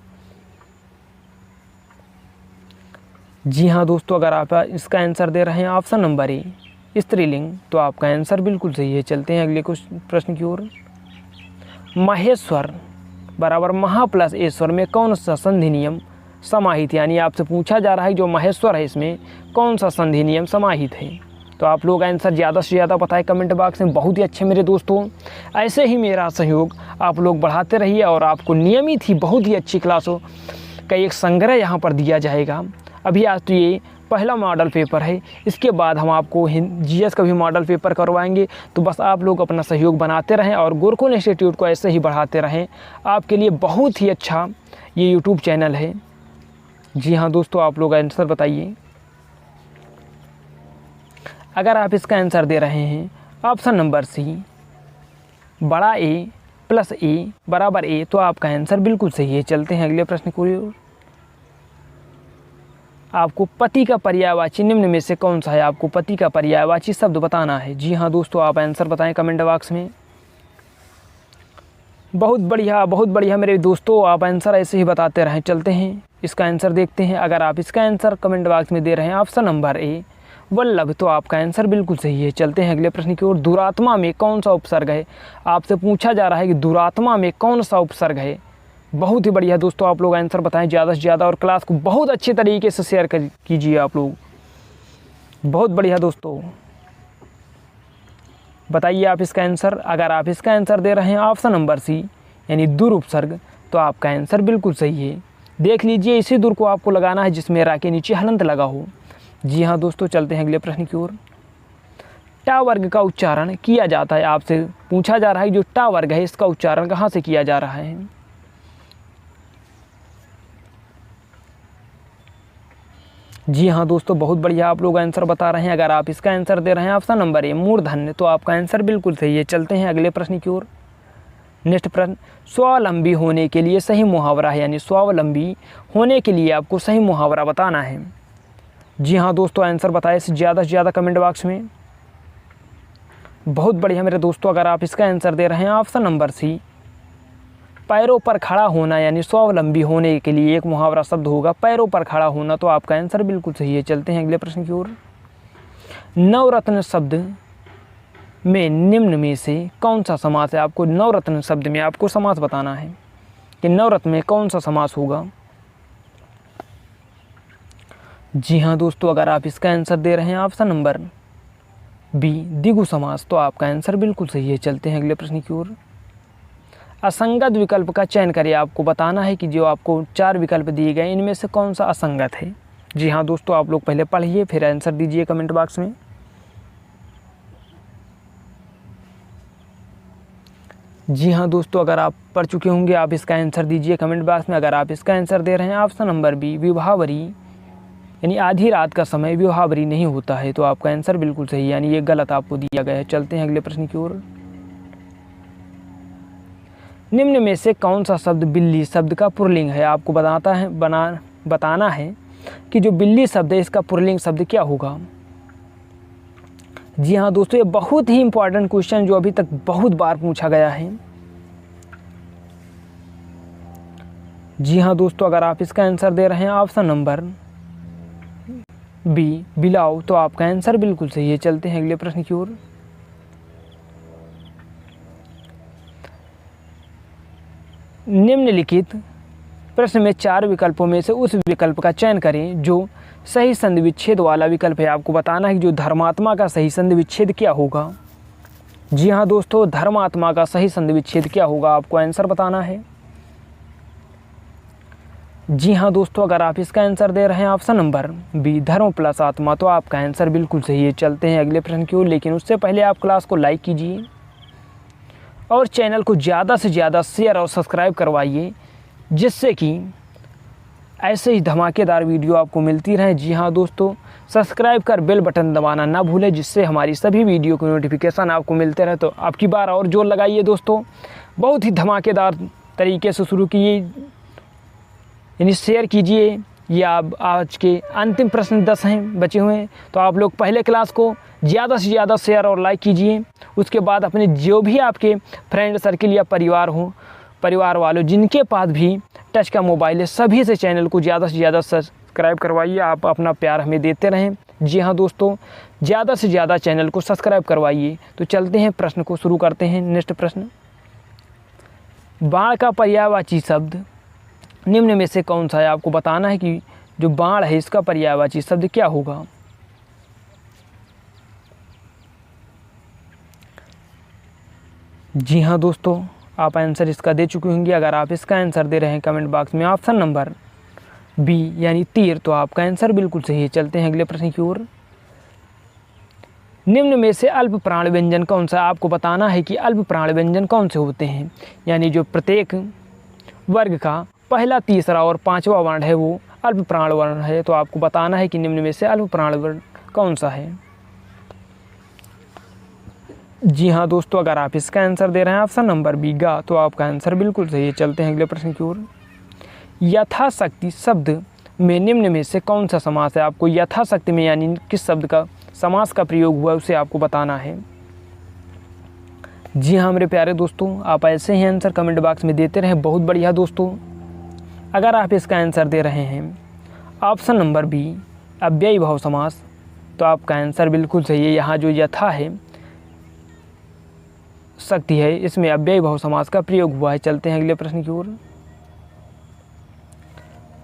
जी हाँ दोस्तों, अगर आप इसका आंसर दे रहे हैं ऑप्शन नंबर ए स्त्रीलिंग, तो आपका आंसर बिल्कुल सही है। चलते हैं अगले प्रश्न की ओर। महेश्वर बराबर महा प्लस ईश्वर में कौन सा संधि नियम समाहित, यानी आपसे पूछा जा रहा है जो महेश्वर है इसमें कौन सा संधि नियम समाहित है। तो आप लोग आंसर ज़्यादा से ज़्यादा बताएं कमेंट बॉक्स में। बहुत ही अच्छे मेरे दोस्तों, ऐसे ही मेरा सहयोग आप लोग बढ़ाते रहिए और आपको नियमित ही बहुत ही अच्छी क्लासों का एक संग्रह यहाँ पर दिया जाएगा। अभी आज तो ये पहला मॉडल पेपर है, इसके बाद हम आपको जीएस का भी मॉडल पेपर करवाएंगे। तो बस आप लोग अपना सहयोग बनाते रहें और गुरुकुल इंस्टीट्यूट को ऐसे ही बढ़ाते रहें। आपके लिए बहुत ही अच्छा ये यूट्यूब चैनल है। जी हाँ दोस्तों, आप लोग आंसर बताइए। अगर आप इसका आंसर दे रहे हैं ऑप्शन नंबर सी बड़ा ए प्लस ए बराबर ए, तो आपका आंसर बिल्कुल सही है। चलते हैं अगले प्रश्न की ओर। आपको पति का पर्यायवाची निम्न में से कौन सा है, आपको पति का पर्यायवाची शब्द बताना है। जी हाँ दोस्तों, आप आंसर बताएं कमेंट बॉक्स में। बहुत बढ़िया मेरे दोस्तों, आप आंसर ऐसे ही बताते रहें। चलते हैं इसका आंसर देखते हैं। अगर आप इसका आंसर कमेंट बॉक्स में दे रहे हैं ऑप्शन नंबर ए वल्लभ, तो आपका आंसर बिल्कुल सही है। चलते हैं अगले प्रश्न की ओर। दुरात्मा में कौन सा उपसर्ग है, आपसे पूछा जा रहा है कि दुरात्मा में कौन सा उपसर्ग है। बहुत ही बढ़िया दोस्तों, आप लोग आंसर बताएं ज़्यादा से ज़्यादा और क्लास को बहुत अच्छे तरीके से शेयर कीजिए आप लोग। बहुत बढ़िया दोस्तों, बताइए आप इसका आंसर। अगर आप इसका आंसर दे रहे हैं ऑप्शन नंबर सी यानी दुरुपसर्ग, तो आपका आंसर बिल्कुल सही है। देख लीजिए, इसी दूर को आपको लगाना है जिसमें रा के नीचे हलंत लगा हो। जी हाँ दोस्तों, चलते हैं अगले प्रश्न की ओर। टा वर्ग का उच्चारण किया जाता है, आपसे पूछा जा रहा है जो टा वर्ग है इसका उच्चारण कहाँ से किया जा रहा है। जी हाँ दोस्तों, बहुत बढ़िया आप लोग आंसर बता रहे हैं। अगर आप इसका आंसर दे रहे हैं ऑप्शन नंबर ए मूर्धन्य, तो आपका आंसर बिल्कुल सही है। चलते हैं अगले प्रश्न की ओर। नेक्स्ट प्रश्न, स्वावलंबी होने के लिए सही मुहावरा है, यानी स्वावलंबी होने के लिए आपको सही मुहावरा बताना है। जी हाँ दोस्तों, आंसर बताए से ज़्यादा कमेंट बॉक्स में। बहुत बढ़िया मेरे दोस्तों, अगर आप इसका आंसर दे रहे हैं ऑप्शन नंबर सी पैरों पर खड़ा होना, यानी स्वावलंबी होने के लिए एक मुहावरा शब्द होगा पैरों पर खड़ा होना, तो आपका आंसर बिल्कुल सही है। चलते हैं अगले प्रश्न की ओर। नवरत्न शब्द में निम्न में से कौन सा समास है, आपको नवरत्न शब्द में आपको समास बताना है कि नवरत्न में कौन सा समास होगा। जी हाँ दोस्तों, अगर आप इसका आंसर दे रहे हैं ऑप्शन नंबर बी द्विगु समास, तो आपका आंसर बिल्कुल सही है। चलते हैं अगले प्रश्न की ओर। असंगत विकल्प का चयन करिए, आपको बताना है कि जो आपको 4 विकल्प दिए गए इनमें से कौन सा असंगत है। जी हाँ दोस्तों, आप लोग पहले पढ़िए फिर आंसर दीजिए कमेंट बॉक्स में। जी हाँ दोस्तों, अगर आप पढ़ चुके होंगे आप इसका आंसर दीजिए कमेंट बॉक्स में। अगर आप इसका आंसर दे रहे हैं ऑप्शन नंबर बी विवाहवरी, यानी आधी रात का समय विवाहवरी नहीं होता है, तो आपका आंसर बिल्कुल सही है, यानी ये गलत आपको दिया गया है। चलते हैं अगले प्रश्न की ओर। निम्न में से कौन सा शब्द बिल्ली शब्द का पुल्लिंग है, आपको बताना है कि जो बिल्ली शब्द है इसका पुल्लिंग शब्द क्या होगा। जी हाँ दोस्तों, ये बहुत ही इंपॉर्टेंट क्वेश्चन जो अभी तक बहुत बार पूछा गया है। जी हाँ दोस्तों, अगर आप इसका आंसर दे रहे हैं ऑप्शन नंबर बी बिलाव, तो आपका आंसर बिल्कुल सही है। चलते हैं अगले प्रश्न की ओर। निम्नलिखित प्रश्न में 4 विकल्पों में से उस विकल्प का चयन करें जो सही संधि विच्छेद वाला विकल्प है। आपको बताना है कि जो धर्मात्मा का सही संधि विच्छेद क्या होगा। जी हाँ दोस्तों, धर्मात्मा का सही संधि विच्छेद क्या होगा, आपको आंसर बताना है। जी हाँ दोस्तों, अगर आप इसका आंसर दे रहे हैं ऑप्शन नंबर बी धर्म प्लस आत्मा, तो आपका आंसर बिल्कुल सही है। चलते हैं अगले प्रश्न की ओर, लेकिन उससे पहले आप क्लास को लाइक कीजिए और चैनल को ज़्यादा से ज़्यादा शेयर और सब्सक्राइब करवाइए, जिससे कि ऐसे ही धमाकेदार वीडियो आपको मिलती रहे। जी हाँ दोस्तों, सब्सक्राइब कर बेल बटन दबाना ना भूलें, जिससे हमारी सभी वीडियो की नोटिफिकेशन आपको मिलते रहे। तो आपकी बार और जोर लगाइए दोस्तों, बहुत ही धमाकेदार तरीके से शुरू कीजिए, यानी शेयर कीजिए। या आज के अंतिम प्रश्न 10 हैं बचे हुए हैं, तो आप लोग पहले क्लास को ज़्यादा से ज़्यादा शेयर और लाइक कीजिए। उसके बाद अपने जो भी आपके फ्रेंड सर्किल या परिवार वालों जिनके पास भी टच का मोबाइल है, सभी से चैनल को ज़्यादा से ज़्यादा सब्सक्राइब करवाइए। आप अपना प्यार हमें देते रहें। जी हाँ दोस्तों, ज़्यादा से ज़्यादा चैनल को सब्सक्राइब करवाइए। तो चलते हैं प्रश्न को शुरू करते हैं। नेक्स्ट प्रश्न, बाढ़ का पर्यायवाची शब्द निम्न में से कौन सा है, आपको बताना है कि जो बाढ़ है इसका पर्यायवाची शब्द क्या होगा। जी हाँ दोस्तों, आप आंसर इसका दे चुके होंगे। अगर आप इसका आंसर दे रहे हैं कमेंट बॉक्स में ऑप्शन नंबर बी यानी तीर, तो आपका आंसर बिल्कुल सही है। चलते हैं अगले प्रश्न की ओर। निम्न में से अल्प प्राण व्यंजन कौन सा, आपको बताना है कि अल्प प्राण व्यंजन कौन से होते हैं, यानी जो प्रत्येक वर्ग का पहला, तीसरा और 5वां वर्ण है वो अल्प प्राण वर्ण है। तो आपको बताना है कि निम्न में से अल्प प्राण वर्ण कौन सा है। जी हाँ दोस्तों, अगर आप इसका आंसर दे रहे हैं ऑप्शन नंबर बी गा, तो आपका आंसर बिल्कुल सही है। चलते हैं अगले प्रश्न की ओर। यथाशक्ति शब्द में निम्न में से कौन सा समास है, आपको यथाशक्ति में यानी किस शब्द का समास का प्रयोग हुआ उसे आपको बताना है। जी हाँ मेरे प्यारे दोस्तों, आप ऐसे ही आंसर कमेंट बॉक्स में देते रहें। बहुत बढ़िया दोस्तों, अगर आप इसका आंसर दे रहे हैं ऑप्शन नंबर बी अव्ययी भाव समास, तो आपका आंसर बिल्कुल सही है। यहाँ जो यथा है शक्ति है, इसमें अव्ययी भाव समास का प्रयोग हुआ है। चलते हैं अगले प्रश्न की ओर।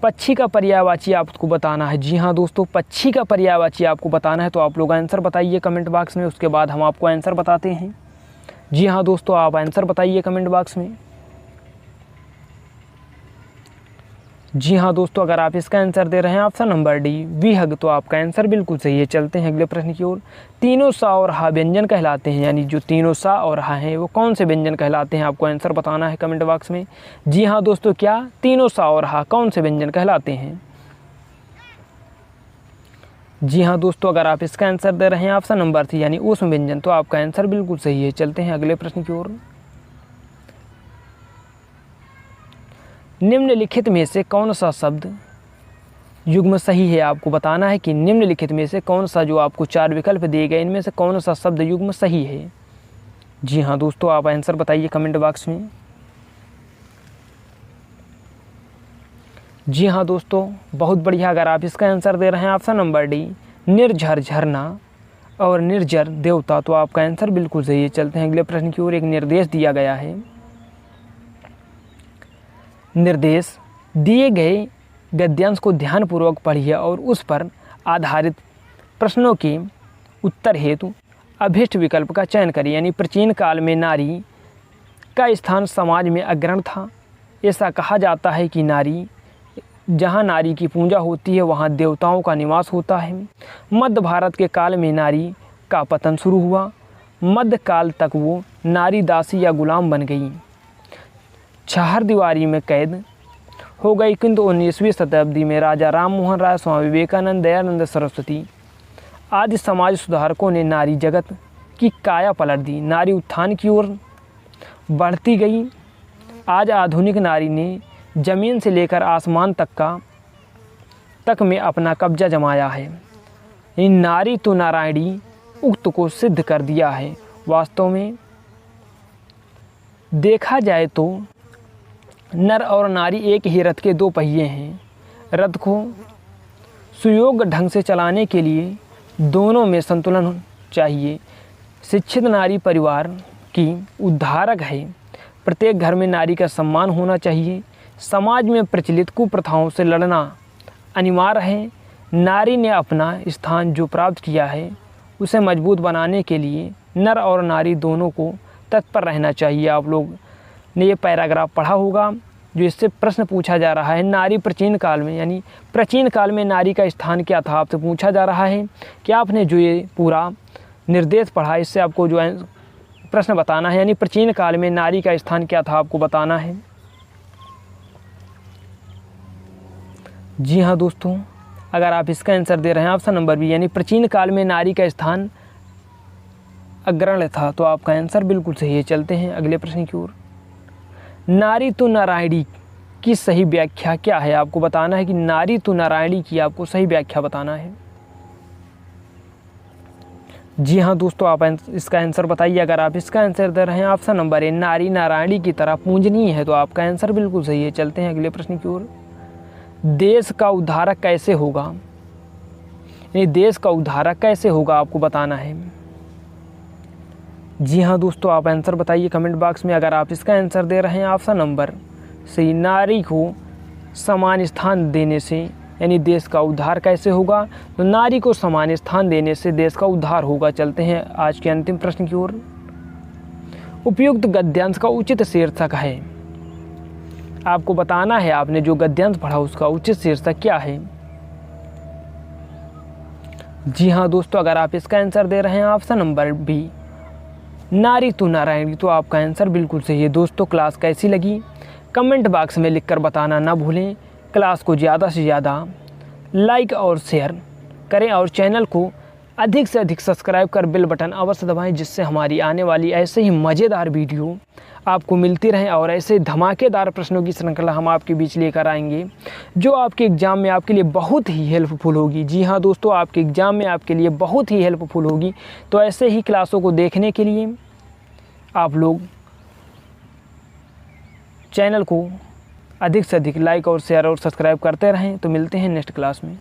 पक्षी का पर्यायवाची आपको बताना है। जी हाँ दोस्तों, पक्षी का पर्यायवाची आपको बताना है, तो आप लोग आंसर बताइए कमेंट बॉक्स में, उसके बाद हम आपको आंसर बताते हैं। जी हाँ दोस्तों, आप आंसर बताइए कमेंट बॉक्स में। जी हाँ दोस्तों, अगर आप इसका आंसर दे रहे हैं ऑप्शन नंबर डी विहग, तो आपका आंसर बिल्कुल सही है। चलते हैं अगले प्रश्न की ओर। तीनों सा और हा व्यंजन कहलाते हैं, यानी जो तीनों सा और हा हैं वो कौन से व्यंजन कहलाते हैं, आपको आंसर बताना है कमेंट बॉक्स में। जी हाँ दोस्तों, क्या तीनों सा और हा कौन से व्यंजन कहलाते हैं? जी हाँ दोस्तों, अगर आप इसका आंसर दे रहे हैं ऑप्शन नंबर सी यानी ऊष्म व्यंजन, तो आपका आंसर बिल्कुल सही है। चलते हैं अगले प्रश्न की ओर। निम्नलिखित में से कौन सा शब्द युग्म सही है, आपको बताना है कि निम्नलिखित में से कौन सा, जो आपको 4 विकल्प दिए गए इनमें से कौन सा शब्द युग्म सही है। जी हाँ दोस्तों, आप आंसर बताइए कमेंट बॉक्स में। जी हाँ दोस्तों, बहुत बढ़िया। अगर आप इसका आंसर दे रहे हैं ऑप्शन नंबर डी निर्झर झरना और निर्जर देवता, तो आपका आंसर बिल्कुल सही है। चलते हैं अगले प्रश्न की ओर। एक निर्देश दिया गया है। निर्देश दिए गए गद्यांश को ध्यानपूर्वक पढ़िए और उस पर आधारित प्रश्नों के उत्तर हेतु अभीष्ट विकल्प का चयन करिए। यानी प्राचीन काल में नारी का स्थान समाज में अग्रणी था। ऐसा कहा जाता है कि जहाँ नारी की पूजा होती है वहाँ देवताओं का निवास होता है। मध्य भारत के काल में नारी का पतन शुरू हुआ। मध्य काल तक वो नारी दासी या गुलाम बन गई, चारदीवारी में कैद हो गई। किंतु 19वीं शताब्दी में राजा राम मोहन राय, स्वामी विवेकानंद, दयानंद सरस्वती आदि समाज सुधारकों ने नारी जगत की काया पलट दी। नारी उत्थान की ओर बढ़ती गई। आज आधुनिक नारी ने जमीन से लेकर आसमान तक में अपना कब्जा जमाया है। इन नारी तो नारायणी उक्त को सिद्ध कर दिया है। वास्तव में देखा जाए तो नर और नारी एक ही रथ के 2 पहिए हैं। रथ को सुयोग्य ढंग से चलाने के लिए दोनों में संतुलन चाहिए। शिक्षित नारी परिवार की उद्धारक है। प्रत्येक घर में नारी का सम्मान होना चाहिए। समाज में प्रचलित कुप्रथाओं से लड़ना अनिवार्य है। नारी ने अपना स्थान जो प्राप्त किया है उसे मजबूत बनाने के लिए नर और नारी दोनों को तत्पर रहना चाहिए। आप लोग ने ये पैराग्राफ पढ़ा होगा जो इससे प्रश्न पूछा जा रहा है। नारी प्राचीन काल में, यानी प्राचीन काल में नारी का स्थान क्या था, आपसे पूछा जा रहा है कि आपने जो ये पूरा निर्देश पढ़ा इससे आपको जो प्रश्न बताना है, यानी प्राचीन काल में नारी का स्थान क्या था आपको बताना है। जी हाँ दोस्तों, अगर आप इसका आंसर दे रहे हैं ऑप्शन नंबर बी यानी प्राचीन काल में नारी का स्थान अग्रणी था, तो आपका आंसर बिल्कुल सही है। चलते हैं अगले प्रश्न की ओर। नारी तो नारायणी की सही व्याख्या क्या है, आपको बताना है कि नारी तो नारायणी की आपको सही व्याख्या बताना है। जी हाँ दोस्तों, आप इसका आंसर बताइए। अगर आप इसका आंसर दे रहे हैं ऑप्शन नंबर ए नारी नारायणी की तरह पूजनीय है, तो आपका आंसर बिल्कुल सही है। चलते हैं अगले प्रश्न की ओर। देश का उद्धारक कैसे होगा, यानी देश का उद्धारक कैसे होगा आपको बताना है। जी हाँ दोस्तों, आप आंसर बताइए कमेंट बॉक्स में। अगर आप इसका आंसर दे रहे हैं ऑप्शन नंबर सी नारी को समान स्थान देने से यानी देश का उद्धार कैसे होगा, तो नारी को समान स्थान देने से देश का उद्धार होगा। चलते हैं आज के अंतिम प्रश्न की ओर। उपयुक्त गद्यांश का उचित शीर्षक है, आपको बताना है आपने जो गद्यांश पढ़ा उसका उचित शीर्षक क्या है। जी हाँ दोस्तों, अगर आप इसका आंसर दे रहे हैं ऑप्शन नंबर बी नारी तो नारायणी, तो आपका आंसर बिल्कुल सही है। दोस्तों, क्लास कैसी लगी कमेंट बॉक्स में लिखकर बताना ना भूलें। क्लास को ज़्यादा से ज़्यादा लाइक और शेयर करें और चैनल को अधिक से अधिक सब्सक्राइब कर बेल बटन अवश्य दबाएं, जिससे हमारी आने वाली ऐसे ही मज़ेदार वीडियो आपको मिलती रहे और ऐसे धमाकेदार प्रश्नों की श्रृंखला हम आपके बीच लेकर आएंगे जो आपके एग्ज़ाम में आपके लिए बहुत ही हेल्पफुल होगी। जी हाँ दोस्तों, आपके एग्ज़ाम में आपके लिए बहुत ही हेल्पफुल होगी। तो ऐसे ही क्लासों को देखने के लिए आप लोग चैनल को अधिक से अधिक लाइक और शेयर और सब्सक्राइब करते रहें। तो मिलते हैं नेक्स्ट क्लास में।